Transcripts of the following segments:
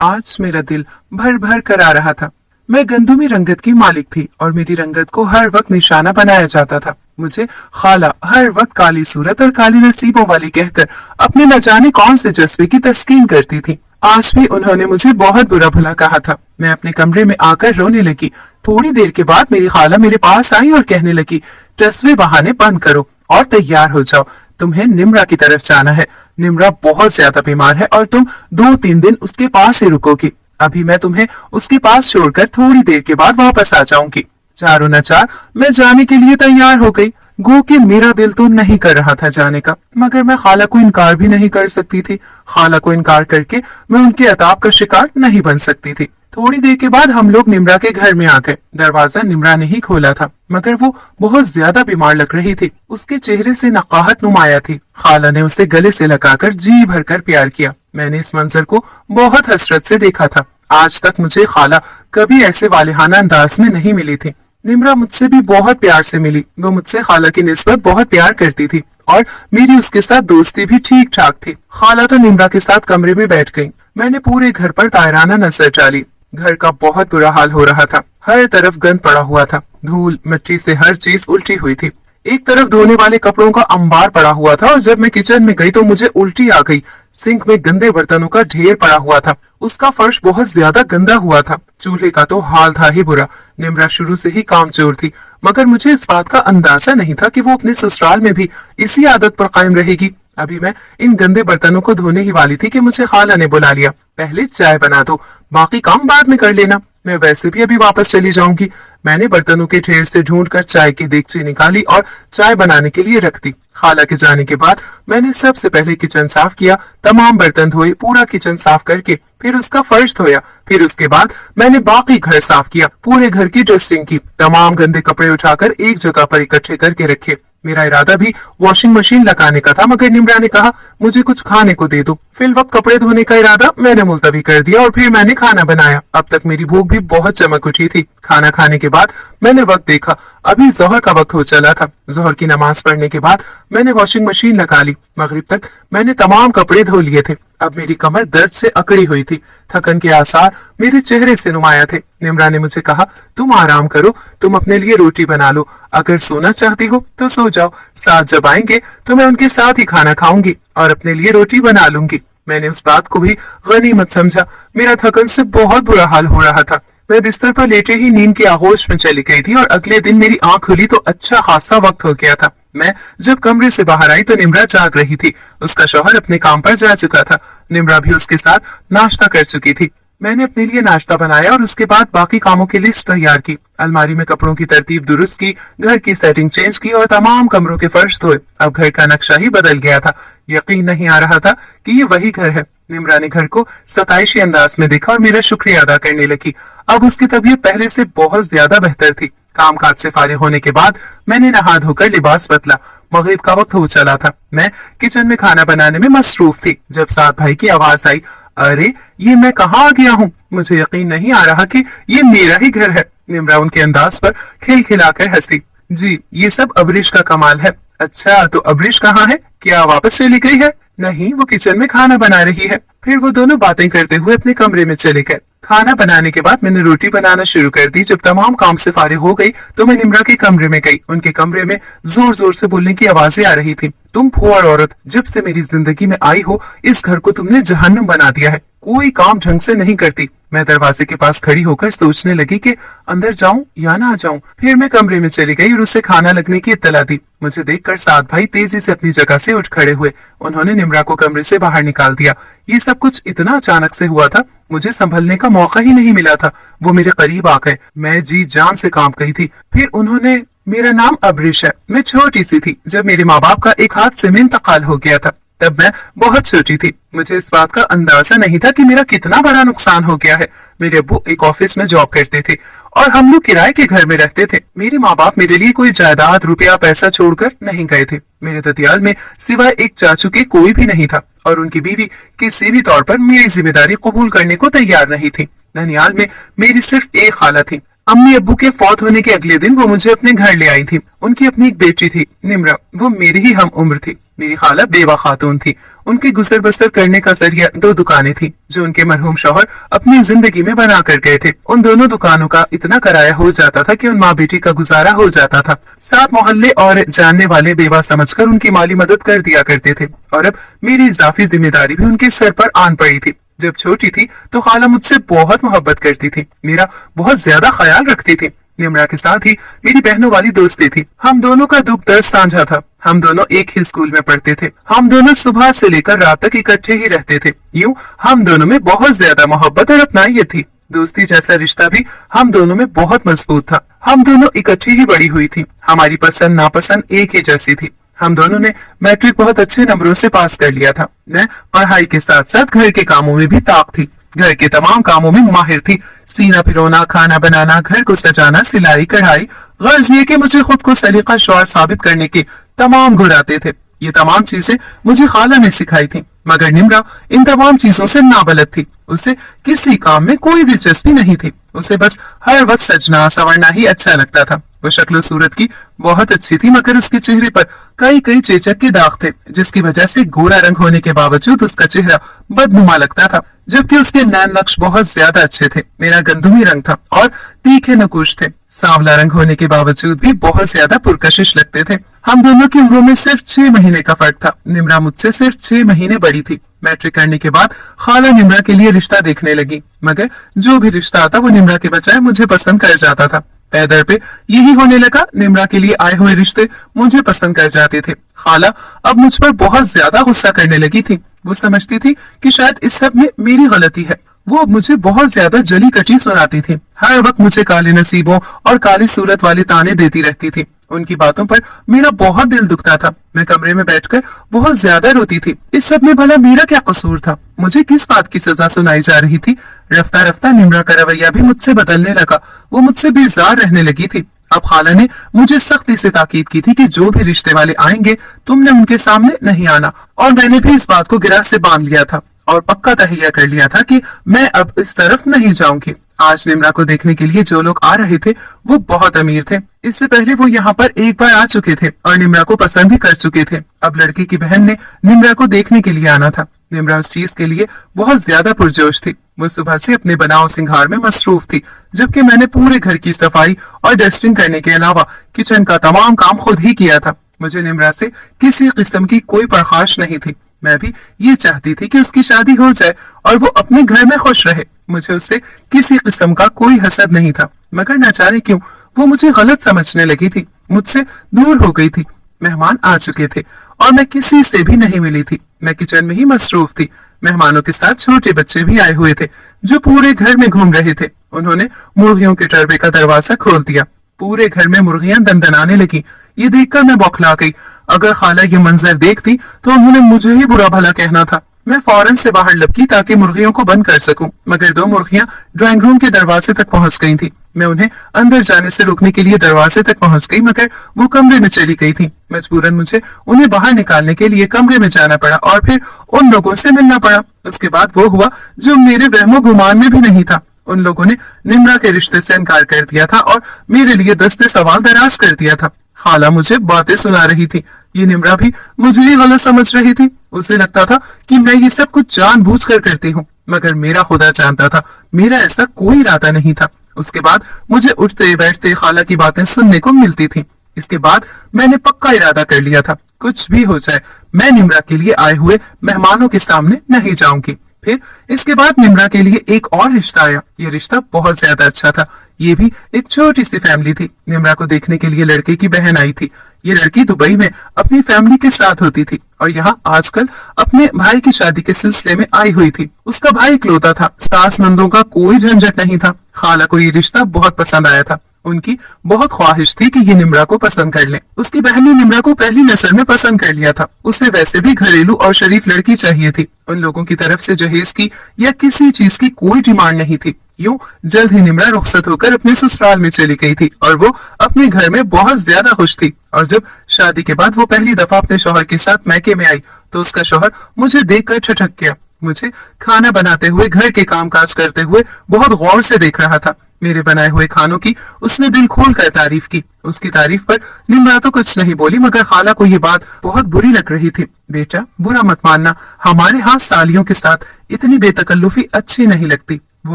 आज मेरा दिल भर भर कर आ रहा था। मैं गंदुमी रंगत की मालिक थी और मेरी रंगत को हर वक्त निशाना बनाया जाता था। मुझे खाला हर वक्त काली सूरत और काली नसीबों वाली कहकर अपने न जाने कौन से जज्बे की तस्कीन करती थी। आज भी उन्होंने मुझे बहुत बुरा भला कहा था। मैं अपने कमरे में आकर रोने लगी। थोड़ी देर के बाद मेरी खाला मेरे पास आई और कहने लगी, टसवे बहाने बंद करो और तैयार हो जाओ, तुम्हें निम्रा की तरफ जाना है। निम्रा बहुत ज्यादा बीमार है और तुम 2-3 दिन उसके पास ही रुकोगी। अभी मैं तुम्हें उसके पास छोड़कर थोड़ी देर के बाद वापस आ जाऊंगी। चारों न चार मैं जाने के लिए तैयार हो गई। गो कि मेरा दिल तो नहीं कर रहा था जाने का, मगर मैं खाला को इनकार भी नहीं कर सकती थी। खाला को इनकार करके मैं उनके अताब का शिकार नहीं बन सकती थी। थोड़ी देर के बाद हम लोग निम्रा के घर में आ गए। दरवाजा निम्रा ने ही खोला था, मगर वो बहुत ज्यादा बीमार लग रही थी। उसके चेहरे से नकाहत नुमाया थी। खाला ने उसे गले से लगाकर जी भरकर प्यार किया। मैंने इस मंजर को बहुत हसरत से देखा था। आज तक मुझे खाला कभी ऐसे वालिहाना अंदाज में नहीं मिली थी। निम्रा मुझसे भी बहुत प्यार से मिली। वो मुझसे खाला की निस्बत बहुत प्यार करती थी और मेरी उसके साथ दोस्ती भी ठीक ठाक थी। खाला तो निम्रा के साथ कमरे में बैठ गई। मैंने पूरे घर पर दायराना नजर डाली। घर का बहुत बुरा हाल हो रहा था। हर तरफ गंद पड़ा हुआ था। धूल मिट्टी से हर चीज उल्टी हुई थी। एक तरफ धोने वाले कपड़ों का अंबार पड़ा हुआ था और जब मैं किचन में गई तो मुझे उल्टी आ गई। सिंक में गंदे बर्तनों का ढेर पड़ा हुआ था। उसका फर्श बहुत ज्यादा गंदा हुआ था। चूल्हे का तो हाल था ही बुरा। निम्रा शुरू से ही कामचोर थी, मगर मुझे इस बात का अंदाजा नहीं था कि वो अपने ससुराल में भी इसी आदत पर कायम रहेगी। अभी मैं इन गंदे बर्तनों को धोने ही वाली थी कि मुझे खाला ने बुला लिया। पहले चाय बना दो, बाकी काम बाद में कर लेना, मैं वैसे भी अभी वापस चली जाऊंगी। मैंने बर्तनों के ढेर से ढूंढकर चाय की देगची निकाली और चाय बनाने के लिए रख दी। खाला के जाने के बाद मैंने सबसे पहले किचन साफ किया, तमाम बर्तन धोए, पूरा किचन साफ करके फिर उसका फर्श धोया। फिर उसके बाद मैंने बाकी घर साफ किया, पूरे घर की ड्रेसिंग की, तमाम गंदे कपड़े उठाकर एक जगह पर इकट्ठे करके रखे। मेरा इरादा भी वॉशिंग मशीन लगाने का था, मगर निम्रा ने कहा मुझे कुछ खाने को दे दो। फिर वक्त कपड़े धोने का इरादा मैंने मुलतवी कर दिया और फिर मैंने खाना बनाया। अब तक मेरी भूख भी बहुत चमक उठी थी। खाना खाने के बाद मैंने वक्त देखा, अभी जोहर का वक्त हो चला था। जोहर की नमाज पढ़ने के बाद मैंने वॉशिंग मशीन लगा ली। मगरिब तक मैंने तमाम कपड़े धो लिए थे। अब मेरी कमर दर्द से अकड़ी हुई थी। थकन के आसार मेरे चेहरे से नुमाया थे। निम्रा ने मुझे कहा, तुम आराम करो, तुम अपने लिए रोटी बना लो, अगर सोना चाहती हो तो सो जाओ, साथ जब आएंगे तो मैं उनके साथ ही खाना खाऊंगी और अपने लिए रोटी बना लूंगी। मैंने उस बात को भी गनीमत समझा। मेरा थकन से बहुत बुरा हाल हो रहा था। मैं बिस्तर पर लेटे ही नींद की आगोश में चली गई थी और अगले दिन मेरी आंख खुली तो अच्छा खासा वक्त हो गया था। मैं जब कमरे से बाहर आई तो निम्रा जाग रही थी। उसका शौहर अपने काम पर जा चुका था। निम्रा भी उसके साथ नाश्ता कर चुकी थी। मैंने अपने लिए नाश्ता बनाया और उसके बाद बाकी कामों की लिस्ट तैयार की। अलमारी में कपड़ों की तरतीब दुरुस्त की, घर की सेटिंग चेंज की और तमाम कमरों के फर्श धोए। अब घर का नक्शा ही बदल गया था। यकीन नहीं आ रहा था कि ये वही घर है। निम्रा ने घर को सताइशी अंदाज में देखा और मेरा शुक्रिया अदा करने लगी। अब उसकी तबीयत पहले से बहुत ज्यादा बेहतर थी। काम काज से फारिग होने के बाद मैंने नहा धोकर लिबास बदला। मगरिब का वक्त हो चला था। मैं किचन में खाना बनाने में मसरूफ थी जब साथ भाई की आवाज आई, अरे ये मैं कहाँ आ गया हूँ। मुझे यकीन नहीं आ रहा कि ये मेरा ही घर है। निम्रा उनके अंदाज पर खिलखिलाकर हंसी। जी, ये सब अबरिश का कमाल है। अच्छा, तो अबरिश कहाँ है? क्या वापस चली गई है? नहीं, वो किचन में खाना बना रही है। फिर वो दोनों बातें करते हुए अपने कमरे में चले गए। खाना बनाने के बाद मैंने रोटी बनाना शुरू कर दी। जब तमाम काम से फारिग हो गई तो मैं निम्रा के कमरे में गई। उनके कमरे में जोर जोर से बोलने की आवाजें आ रही थी। तुम फुआर औरत, जब से मेरी जिंदगी में आई हो इस घर को तुमने जहन्नुम बना दिया है। कोई काम ढंग से नहीं करती। मैं दरवाजे के पास खड़ी होकर सोचने लगी कि अंदर जाऊं या ना जाऊं। फिर मैं कमरे में चली गई और उससे खाना लगने की इत्तला दी। मुझे देखकर सात भाई तेजी से अपनी जगह से उठ खड़े हुए। उन्होंने निम्रा को कमरे से बाहर निकाल दिया। ये सब कुछ इतना अचानक से हुआ था, मुझे संभलने का मौका ही नहीं मिला था। वो मेरे करीब आ गए। मैं जी जान से काम कही थी। फिर उन्होंने, मेरा नाम अबरिश है, मैं छोटी सी थी जब मेरे माँ बाप का एक हादसे में इंतकाल हो गया था। तब मैं बहुत छोटी थी। मुझे इस बात का अंदाजा नहीं था कि मेरा कितना बड़ा नुकसान हो गया है। मेरे अब्बू एक ऑफिस में जॉब करते थे और हम लोग किराए के घर में रहते थे। मेरे माँ बाप मेरे लिए कोई जायदाद, रुपया, पैसा छोड़कर नहीं गए थे। मेरे ददियाल में सिवाय एक चाचू के कोई भी नहीं था और उनकी बीवी किसी भी तौर पर मेरी जिम्मेदारी कबूल करने को तैयार नहीं थी। ननियाल में मेरी सिर्फ एक खाला थी। अम्मी अब्बू के फौत होने के अगले दिन वो मुझे अपने घर ले आई थी। उनकी अपनी एक बेटी थी, निम्रा। वो मेरी ही हम उम्र थी। मेरी खाला बेवा खातून थी। उनके गुजर बसर करने का जरिया 2 दुकानें थी जो उनके मरहूम शौहर अपनी जिंदगी में बना कर गए थे। उन दोनों दुकानों का इतना किराया हो जाता था कि उन माँ बेटी का गुजारा हो जाता था। 7 मोहल्ले और जानने वाले बेवा समझकर उनकी माली मदद कर दिया करते थे और अब मेरी इजाफी जिम्मेदारी भी उनके सर पर आन पड़ी थी। जब छोटी थी तो खाला मुझसे बहुत मोहब्बत करती थी, मेरा बहुत ज्यादा ख्याल रखती थी। निम्रा के साथ ही मेरी बहनों वाली दोस्ती थी। हम दोनों का दुख दर्द साझा था। हम दोनों एक ही स्कूल में पढ़ते थे। हम दोनों सुबह से लेकर रात तक इकट्ठे ही रहते थे। यूं हम दोनों में बहुत ज्यादा मोहब्बत और अपनाइयत थी। दोस्ती जैसा रिश्ता भी हम दोनों में बहुत मजबूत था। हम दोनों इकट्ठी ही बड़ी हुई थी। हमारी पसंद नापसंद एक ही जैसी थी। हम दोनों ने मैट्रिक बहुत अच्छे नंबरों से पास कर लिया था। मैं पढ़ाई के साथ साथ घर के कामों में भी ताक थी। घर के तमाम कामों में माहिर थी। सीना पिरोना, खाना बनाना, घर को सजाना, सिलाई कढ़ाई। गर्ज ये कि मुझे खुद को सलीका शौर साबित करने के तमाम गुण आते थे। ये तमाम चीजें मुझे खाला ने सिखाई थी, मगर निम्रा इन तमाम चीजों से नाबलद थी। उसे किसी काम में कोई दिलचस्पी नहीं थी। उसे बस हर वक्त सजना संवरना ही अच्छा लगता था। वो शक्ल सूरत की बहुत अच्छी थी, मगर उसके चेहरे पर कई कई चेचक के दाग थे, जिसकी वजह से गोरा रंग होने के बावजूद उसका चेहरा बदनुमा लगता था, जबकि उसके नैन नक्श बहुत ज्यादा अच्छे थे। मेरा गंदुमी रंग था और तीखे नकुश थे। सांवला रंग होने के बावजूद भी बहुत ज्यादा पुरकशिश लगते थे। हम दोनों की उम्रों में सिर्फ 6 महीने का फर्क था। निम्रा मुझसे सिर्फ 6 महीने बड़ी थी। मैट्रिक करने के बाद खाला निम्रा के लिए रिश्ता देखने लगी, मगर जो भी रिश्ता आता वो निम्रा के बजाय मुझे पसंद कर जाता था। पैदर पे यही होने लगा। निम्रा के लिए आए हुए रिश्ते मुझे पसंद कर जाते थे। खाला अब मुझ पर बहुत ज्यादा गुस्सा करने लगी थी। वो समझती थी कि शायद इस सब में मेरी गलती है। वो मुझे बहुत ज्यादा जली कटी सुनाती थी। हर वक्त मुझे काले नसीबों और काली सूरत वाले ताने देती रहती थी। उनकी बातों पर मेरा बहुत दिल दुखता था। मैं कमरे में बैठकर बहुत ज्यादा रोती थी। इस सब में भला मेरा क्या कसूर था? मुझे किस बात की सजा सुनाई जा रही थी? रफ्ता रफ्ता निम्रा का रवैया भी मुझसे बदलने लगा। वो मुझसे बेजार रहने लगी थी। अब खाला ने मुझे सख्ती से ताकीद की थी कि जो भी रिश्ते वाले आएंगे तुमने उनके सामने नहीं आना, और मैंने भी इस बात को गिरा से बांध लिया था और पक्का तहैया कर लिया था कि मैं अब इस तरफ नहीं जाऊंगी। आज निम्रा को देखने के लिए जो लोग आ रहे थे वो बहुत अमीर थे। इससे पहले वो यहाँ पर एक बार आ चुके थे और निम्रा को पसंद भी कर चुके थे। अब लड़की की बहन ने निम्रा को देखने के लिए आना था। निम्रा उस चीज के लिए बहुत ज्यादा पुरजोश थी। वो सुबह से अपने बनाव सिंगार में मसरूफ थी, जबकि मैंने पूरे घर की सफाई और डस्टिंग करने के अलावा किचन का तमाम काम खुद ही किया था। मुझे निम्रा से किसी किस्म की कोई परखाश नहीं थी। मैं भी ये चाहती थी कि उसकी शादी हो जाए और वो अपने घर में खुश रहे। मुझे उससे किसी किस्म का कोई हसद नहीं था, मगर न जाने क्यों वो मुझे गलत समझने लगी थी, मुझसे दूर हो गई थी। मेहमान आ चुके थे और मैं किसी से भी नहीं मिली थी। मैं किचन में ही मसरूफ थी। मेहमानों के साथ छोटे बच्चे भी आए हुए थे जो पूरे घर में घूम रहे थे। उन्होंने मुर्गियों के टर्बे का दरवाजा खोल दिया। पूरे घर में मुर्गियां दनदनाने लगी। ये देखकर मैं बौखला गई। अगर खाला ये मंजर देखती तो उन्होंने मुझे ही बुरा भला कहना था। मैं फौरन से बाहर लपकी ताकि मुर्गियों को बंद कर सकूं, मगर 2 मुर्गियां ड्राइंग रूम के दरवाजे तक पहुंच गई थी। मैं उन्हें अंदर जाने से रोकने के लिए दरवाजे तक पहुंच गई, मगर वो कमरे में चली गई थी। मजबूरन मुझे उन्हें बाहर निकालने के लिए कमरे में जाना पड़ा और फिर उन लोगों से मिलना पड़ा। उसके बाद वो हुआ जो मेरे वहमो गुमान में भी नहीं था। उन लोगों ने निम्रा के रिश्ते से इनकार कर दिया था और मेरे लिए दस्ते सवाल दराज कर दिया था। खाला मुझे बातें सुना रही थी। ये निम्रा भी मुझे ही गलत समझ रही थी। उसे लगता था कि मैं ये सब कुछ जानबूझकर करती हूँ, मगर मेरा खुदा जानता था मेरा ऐसा कोई इरादा नहीं था। उसके बाद मुझे उठते बैठते खाला की बातें सुनने को मिलती थी। इसके बाद मैंने पक्का इरादा कर लिया था, कुछ भी हो जाए मैं निम्रा के लिए आए हुए मेहमानों के सामने नहीं जाऊंगी। फिर इसके बाद निम्रा के लिए एक और रिश्ता आया। ये रिश्ता बहुत ज्यादा अच्छा था। ये भी एक छोटी सी फैमिली थी। निम्रा को देखने के लिए लड़के की बहन आई थी। ये लड़की दुबई में अपनी फैमिली के साथ होती थी और यहाँ आजकल अपने भाई की शादी के सिलसिले में आई हुई थी। उसका भाई इकलौता था। सास नंदों का कोई झंझट नहीं था। खाला को ये रिश्ता बहुत पसंद आया था। उनकी बहुत ख्वाहिश थी कि ये निम्रा को पसंद कर लें। उसकी बहन ने निम्रा को पहली नजर में पसंद कर लिया था। उसे वैसे भी घरेलू और शरीफ लड़की चाहिए थी। उन लोगों की तरफ से जहेज की या किसी चीज की कोई डिमांड नहीं थी। यूं जल्द ही निम्रा रुखसत होकर अपने ससुराल में चली गई थी और वो अपने घर में बहुत ज्यादा खुश थी। और जब शादी के बाद वो पहली दफा अपने शौहर के साथ मैके में आई तो उसका शौहर मुझे देखकर ठठक गया। मुझे खाना बनाते हुए, घर के काम काज करते हुए बहुत गौर से देख रहा था। मेरे बनाए हुए खानों की उसने दिल खोल कर तारीफ की। उसकी तारीफ पर निम्रा तो कुछ नहीं बोली, मगर खाला को ये बात बहुत बुरी लग रही थी। बेटा, बुरा मत मानना, हमारे यहाँ सालियों के साथ इतनी बेतकल्लुफी अच्छी नहीं लगती। वो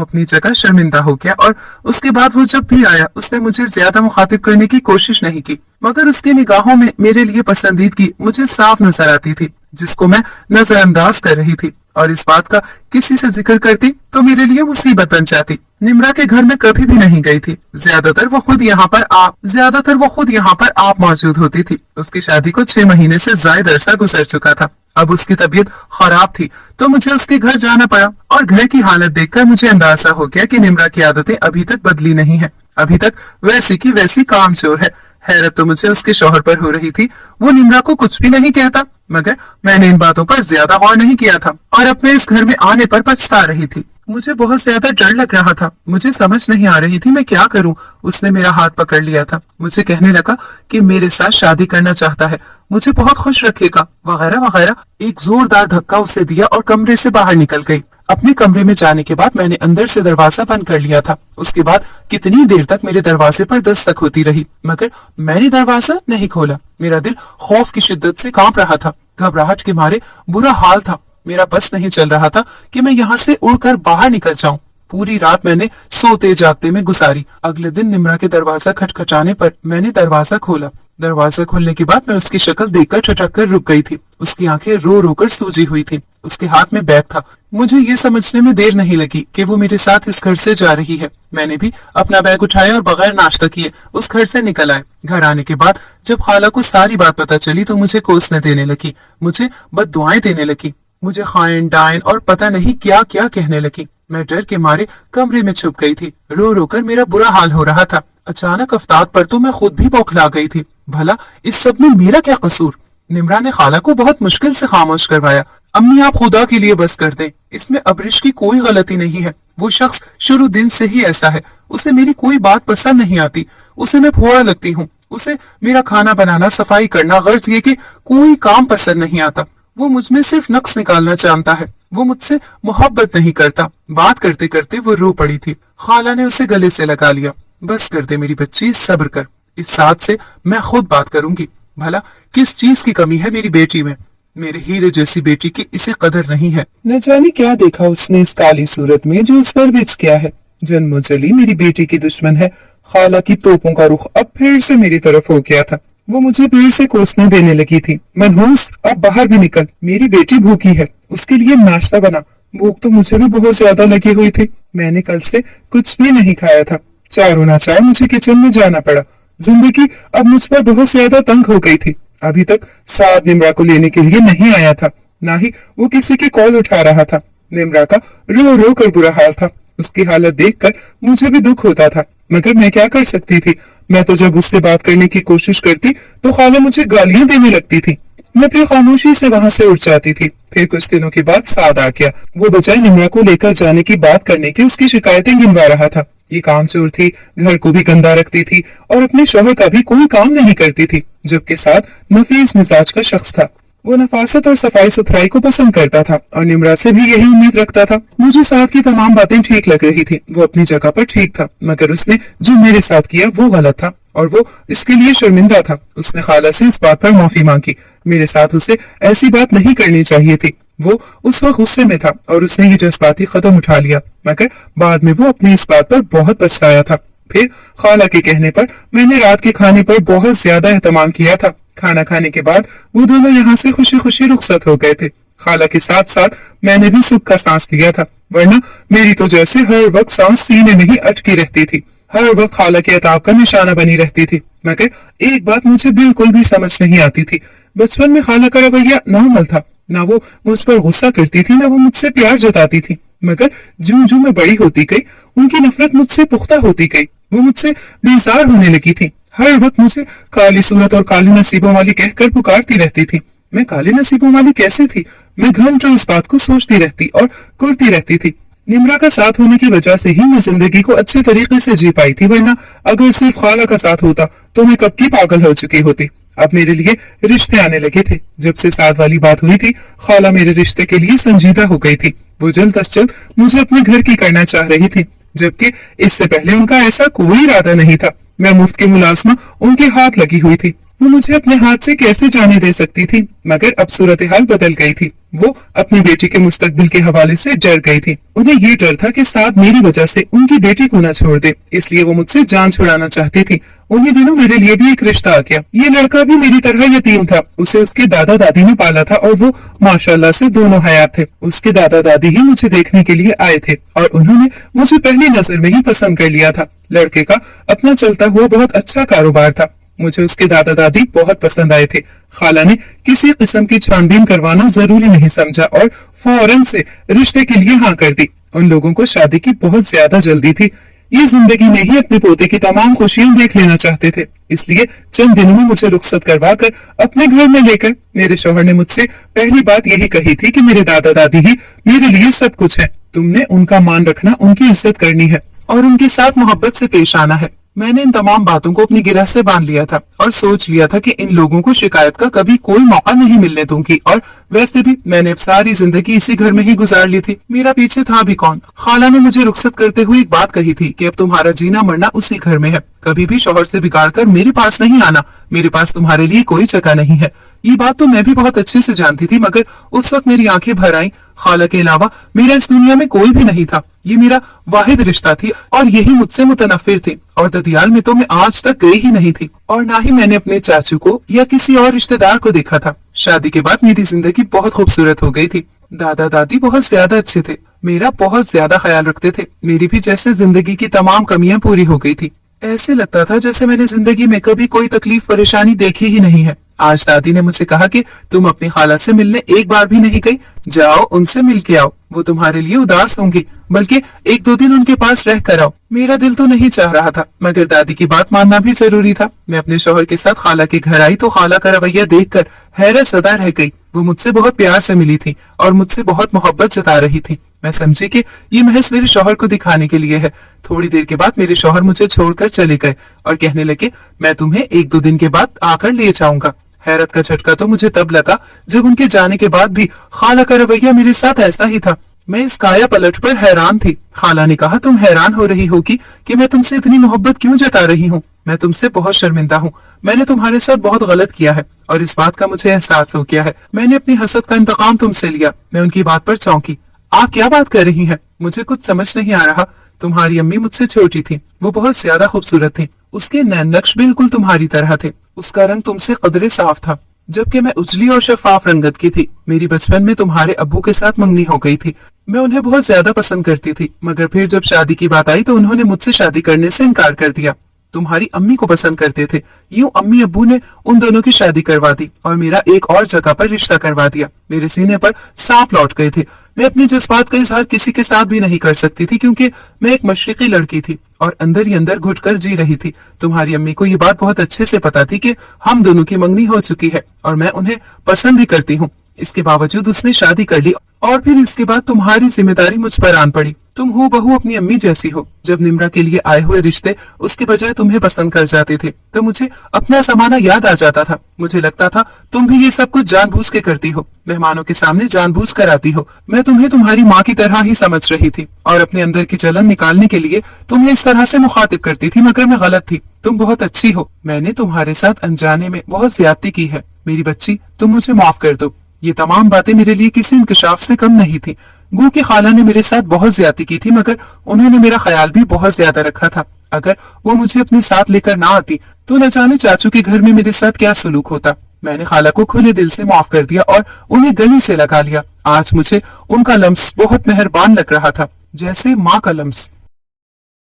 अपनी जगह शर्मिंदा हो गया और उसके बाद वो जब भी आया उसने मुझे ज्यादा मुखातिब करने की कोशिश नहीं की, मगर उसकी निगाहों में मेरे लिए पसंदीदगी मुझे साफ नजर आती थी, जिसको मैं नजरअंदाज कर रही थी। और इस बात का किसी से जिक्र करती तो मेरे लिए मुसीबत बन जाती। निम्रा के घर में कभी भी नहीं गई थी। ज्यादातर वो खुद यहाँ पर आप मौजूद होती थी। उसकी शादी को 6 महीने से ज्यादा अरसा गुजर चुका था। अब उसकी तबीयत खराब थी तो मुझे उसके घर जाना पड़ा, और घर की हालत देखकर मुझे अंदाजा हो गया कि निम्रा की आदतें अभी तक बदली नहीं है, अभी तक वैसी की वैसी कामचोर है। हैरत तो मुझे उसके शौहर पर हो रही थी। वो निम्रा को कुछ भी नहीं कहता, मगर मैंने इन बातों पर ज्यादा गौर नहीं किया था और अपने इस घर में आने पर पछता रही थी। मुझे बहुत ज्यादा डर लग रहा था। मुझे समझ नहीं आ रही थी मैं क्या करूं। उसने मेरा हाथ पकड़ लिया था। मुझे कहने लगा कि मेरे साथ शादी करना चाहता है, मुझे बहुत खुश रखेगा, वगैरह वगैरह। एक जोरदार धक्का उसे दिया और कमरे से बाहर निकल गई। अपने कमरे में जाने के बाद मैंने अंदर से दरवाजा बंद कर लिया था। उसके बाद कितनी देर तक मेरे दरवाजे पर दस्तक होती रही, मगर मैंने दरवाजा नहीं खोला। मेरा दिल खौफ की शिद्दत से कांप रहा था। घबराहट के मारे बुरा हाल था। मेरा बस नहीं चल रहा था कि मैं यहाँ से उड़कर बाहर निकल जाऊं। पूरी रात मैंने सोते जागते में गुजारी। अगले दिन निम्रा के दरवाजा खटखटाने पर मैंने दरवाजा खोला। दरवाजा खोलने के बाद मैं उसकी शक्ल देखकर ठिठक कर रुक गई थी। उसकी आंखें रो रो कर सूजी हुई थी। उसके हाथ में बैग था। मुझे ये समझने में देर नहीं लगी कि वो मेरे साथ इस घर से जा रही है। मैंने भी अपना बैग उठाया और बगैर नाश्ता किए उस घर से निकल आए। घर आने के बाद जब खाला को सारी बात पता चली तो मुझे कोसने देने लगी, मुझे बद्दुआएं देने लगी, मुझे खाइन डाइन और पता नहीं क्या क्या कहने लगी। मैं डर के मारे कमरे में छुप गई थी। रो रो कर मेरा बुरा हाल हो रहा था। अचानक अफ्ताब पर तो मैं खुद भी बौखला गई थी। भला इस सब में मेरा क्या कसूर? निम्रा ने खाला को बहुत मुश्किल से खामोश करवाया। अम्मी, आप खुदा के लिए बस कर दें, इसमें अब्रिश की कोई गलती नहीं है। वो शख्स शुरू दिन से ही ऐसा है। उसे मेरी कोई बात पसंद नहीं आती। उसे मैं फोड़ा लगती हूँ। उसे मेरा खाना बनाना, सफाई करना, गर्ज ये कि कोई काम पसंद नहीं आता। वो मुझ में सिर्फ नक्स निकालना जानता है। वो मुझसे मोहब्बत नहीं करता। बात करते करते वो रो पड़ी थी। खाला ने उसे गले से लगा लिया। बस कर दे मेरी बच्ची, सब्र कर, इस साथ से मैं खुद बात करूंगी। भला किस चीज की कमी है मेरी बेटी में? मेरे हीरे जैसी बेटी की इसे कदर नहीं है। न जाने क्या देखा उसने इस काली सूरत में जो उस पर बिछ गया है। जन्मों चली मेरी बेटी की दुश्मन है। खाला की तोपों का रुख अब फिर से मेरी तरफ हो गया था। वो मुझे भीड़ से कोसने देने लगी थी। मनहूस, अब बाहर भी निकल, मेरी बेटी भूखी है, उसके लिए नाश्ता बना। भूख तो मुझे भी बहुत ज्यादा लगी हुई थी। मैंने कल से कुछ भी नहीं खाया था। चारों ना चाहे मुझे किचन में जाना पड़ा। जिंदगी अब मुझ पर बहुत ज्यादा तंग हो गई थी। अभी तक साद निम्रा को लेने के लिए नहीं आया था, ना ही वो किसी की कॉल उठा रहा था। निम्रा का रो रो कर बुरा हाल था। उसकी हालत देखकर मुझे भी दुख होता था, मगर मैं क्या कर सकती थी? मैं तो जब उससे बात करने की कोशिश करती तो खाला मुझे गालियां देने लगती थी। मैं फिर खामोशी से वहां से उठ जाती थी। फिर कुछ दिनों के बाद साद आ गया। वो बजाय निम्रा को लेकर जाने की बात करने की उसकी शिकायतें गिनवा रहा था। ये कामचोर थी, घर को भी गंदा रखती थी और अपने शौहर का भी कोई काम नहीं करती थी, जबकि साद नफीस मिजाज का शख्स था। वो नफासत और सफाई सुथराई को पसंद करता था और निम्रा से भी यही उम्मीद रखता था। मुझे साद की तमाम बातें ठीक लग रही थी। वो अपनी जगह पर ठीक था, मगर उसने जो मेरे साथ किया वो गलत था और वो इसके लिए शर्मिंदा था। उसने खाला से इस बात पर माफी मांगी। मेरे साथ उसे ऐसी बात नहीं करनी चाहिए थी। वो उस वक्त गुस्से में था और उसने ये जज्बाती कदम उठा लिया, मगर बाद में वो अपनी इस बात पर बहुत पछताया था। फिर खाला के कहने पर मैंने रात के खाने पर बहुत ज्यादा एहतमाम किया था। खाना खाने के बाद वो दोनों यहाँ से खुशी खुशी रुखसत हो गए थे। खाला के साथ साथ मैंने भी सुख का सांस लिया था, वरना मेरी तो जैसे हर वक्त सांस सीने में ही अटकी रहती थी। हर वक्त खाला के अताब का निशाना बनी रहती थी। मगर एक बात मुझे बिल्कुल भी समझ नहीं आती थी। बचपन में खाला का रवैया नॉर्मल था। ना वो मुझ पर गुस्सा करती थी, ना वो मुझसे प्यार जताती थी। मगर ज्यों ज्यों मैं बड़ी होती गई, उनकी नफरत मुझसे पुख्ता होती गई। वो मुझसे बेजार होने लगी थी। हर वक्त मुझे काली सूरत और काली नसीबों वाली कहकर पुकारती रहती थी। मैं काली नसीबों वाली कैसे थी? मैं घंटों इस बात को सोचती रहती और करती रहती थी। निम्रा का साथ होने की वजह से ही मैं जिंदगी को अच्छे तरीके से जी पाई थी, वरना अगर सिर्फ खाला का साथ होता तो मैं कब की पागल हो चुकी होती। अब मेरे लिए रिश्ते आने लगे थे। जब से साथ वाली बात हुई थी, खाला मेरे रिश्ते के लिए संजीदा हो गई थी। वो जल्द अज जल्द मुझे अपने घर की करना चाह रही थी। जबकि इससे पहले उनका ऐसा कोई इरादा नहीं था। मैं मुफ्त की मुलाजमा उनके हाथ लगी हुई थी। वो मुझे अपने हाथ से कैसे जाने दे सकती थी, मगर अब सूरत हाल बदल गई थी। वो अपनी बेटी के मुस्तकबिल के हवाले से डर गई थी। उन्हें ये डर था कि साथ मेरी वजह से उनकी बेटी को न छोड़ दे, इसलिए वो मुझसे जान छुड़ाना चाहती थी। उन्हीं दिनों मेरे लिए भी एक रिश्ता आ गया। ये लड़का भी मेरी तरह यतीम था। उसे उसके दादा दादी ने पाला था और वो माशाल्लाह से दोनों हयात थे। उसके दादा दादी ही मुझे देखने के लिए आए थे और उन्होंने मुझे पहली नजर में ही पसंद कर लिया था। लड़के का अपना चलता हुआ बहुत अच्छा कारोबार था। मुझे उसके दादा दादी बहुत पसंद आए थे। खाला ने किसी किस्म की छानबीन करवाना जरूरी नहीं समझा और फौरन से रिश्ते के लिए हाँ कर दी। उन लोगों को शादी की बहुत ज्यादा जल्दी थी। ये जिंदगी में ही अपने पोते की तमाम खुशियां देख लेना चाहते थे, इसलिए चंद दिनों में मुझे रुखसत करवा कर अपने घर में लेकर मेरे शौहर ने मुझसे पहली बात यही कही थी कि मेरे दादा दादी ही मेरे लिए सब कुछ है। तुमने उनका मान रखना, उनकी इज्जत करनी है और उनके साथ मोहब्बत से पेश आना है। मैंने इन तमाम बातों को अपनी गिरह से बांध लिया था और सोच लिया था कि इन लोगों को शिकायत का कभी कोई मौका नहीं मिलने दूंगी। और वैसे भी मैंने अब सारी जिंदगी इसी घर में ही गुजार ली थी। मेरा पीछे था भी कौन। खाला ने मुझे रुखसत करते हुए एक बात कही थी कि अब तुम्हारा जीना मरना उसी घर में है। कभी भी शौहर से बिगाड़ कर मेरे पास नहीं आना। मेरे पास तुम्हारे लिए कोई जगह नहीं है। ये बात तो मैं भी बहुत अच्छे से जानती थी, मगर उस वक्त मेरी आंखें भर आईं। खाला के अलावा मेरा इस दुनिया में कोई भी नहीं था। ये मेरा वाहिद रिश्ता थी और यही मुझसे मुतनफिर थे। और ददियाल में तो मैं आज तक गई ही नहीं थी और ना ही मैंने अपने चाचू को या किसी और रिश्तेदार को देखा था। शादी के बाद मेरी जिंदगी बहुत खूबसूरत हो गई थी। दादा दादी बहुत ज्यादा अच्छे थे, मेरा बहुत ज्यादा ख्याल रखते थे। मेरी भी जैसे जिंदगी की तमाम कमियां पूरी हो गई थी। ऐसे लगता था जैसे मैंने जिंदगी में कभी कोई तकलीफ परेशानी देखी ही नहीं है। आज दादी ने मुझे कहा कि तुम अपनी खाला से मिलने एक बार भी नहीं गई, जाओ उनसे मिल के आओ। वो तुम्हारे लिए उदास होंगी, बल्कि एक दो दिन उनके पास रह कर आओ। मेरा दिल तो नहीं चाह रहा था, मगर दादी की बात मानना भी जरूरी था। मैं अपने शौहर के साथ खाला के घर आई तो खाला का रवैया देखकर हैरत ज़दा रह गई। वो मुझसे बहुत प्यार से मिली थी और मुझसे बहुत मोहब्बत जता रही थी। मैं समझी कि ये महज मेरे शौहर को दिखाने के लिए है। थोड़ी देर के बाद मेरे शौहर मुझे छोड़कर चले गए और कहने लगे, मैं तुम्हें एक दो दिन के बाद आकर ले जाऊंगा। हैरत का झटका तो मुझे तब लगा जब उनके जाने के बाद भी खाला का रवैया मेरे साथ ऐसा ही था। मैं इस काया पलट पर हैरान थी। खाला ने कहा, तुम हैरान हो रही होगी कि मैं तुमसे इतनी मोहब्बत क्यों जता रही हूँ। मैं तुमसे बहुत शर्मिंदा हूँ। मैंने तुम्हारे साथ बहुत गलत किया है और इस बात का मुझे एहसास हो गया है। मैंने अपनी हसद का इंतकाम तुमसे लिया। मैं उनकी बात पर चौंकी। आप क्या बात कर रही हैं? मुझे कुछ समझ नहीं आ रहा। तुम्हारी अम्मी मुझसे छोटी थी, वो बहुत ज्यादा खूबसूरत थी। उसके नैन नक्श बिल्कुल तुम्हारी तरह थे। उसका रंग तुमसे कदरे साफ था, जबकि मैं उजली और शफाफ रंगत की थी। मेरी बचपन में तुम्हारे अब्बू के साथ मंगनी हो गई थी। मैं उन्हें बहुत ज्यादा पसंद करती थी, मगर फिर जब शादी की बात आई तो उन्होंने मुझसे शादी करने से इनकार कर दिया। तुम्हारी अम्मी को पसंद करते थे। यूं अम्मी अब्बू ने उन दोनों की शादी करवा दी और मेरा एक और जगह पर रिश्ता करवा दिया। मेरे सीने पर सांप लौट गए थे। मैं अपनी जज्बात का इजहार किसी के साथ भी नहीं कर सकती थी, क्योंकि मैं एक मशरिकी लड़की थी और अंदर ही अंदर घुटकर जी रही थी। तुम्हारी अम्मी को ये बात बहुत अच्छे से पता थी कि हम दोनों की मंगनी हो चुकी है और मैं उन्हें पसंद भी करती हूँ। इसके बावजूद उसने शादी कर ली और फिर इसके बाद तुम्हारी जिम्मेदारी मुझ पर आन पड़ी। तुम हो बहू अपनी अम्मी जैसी हो। जब निम्रा के लिए आए हुए रिश्ते उसके बजाय तुम्हें पसंद कर जाते थे तो मुझे अपना जमाना याद आ जाता था। मुझे लगता था तुम भी ये सब कुछ जानबूझ के करती हो, मेहमानों के सामने जानबूझ कर आती हो। मैं तुम्हें तुम्हारी माँ की तरह ही समझ रही थी और अपने अंदर की जलन निकालने के लिए तुम्हें इस तरह से मुखातिब करती थी, मगर मैं गलत थी। तुम बहुत अच्छी हो। मैंने तुम्हारे साथ अनजाने में बहुत ज्यादती की है। मेरी बच्ची, तुम मुझे माफ कर दो। ये तमाम बातें मेरे लिए किसी इंकशाफ से कम नहीं थी। गो कि खाला ने मेरे साथ बहुत ज्यादती की थी, मगर उन्होंने मेरा ख्याल भी बहुत ज्यादा रखा था। अगर वो मुझे अपने साथ लेकर ना आती तो न जाने चाचू के घर में मेरे साथ क्या सलूक होता। मैंने खाला को खुले दिल से माफ कर दिया और उन्हें गले से लगा लिया। आज मुझे उनका लम्स बहुत मेहरबान लग रहा था, जैसे माँ का लम्स।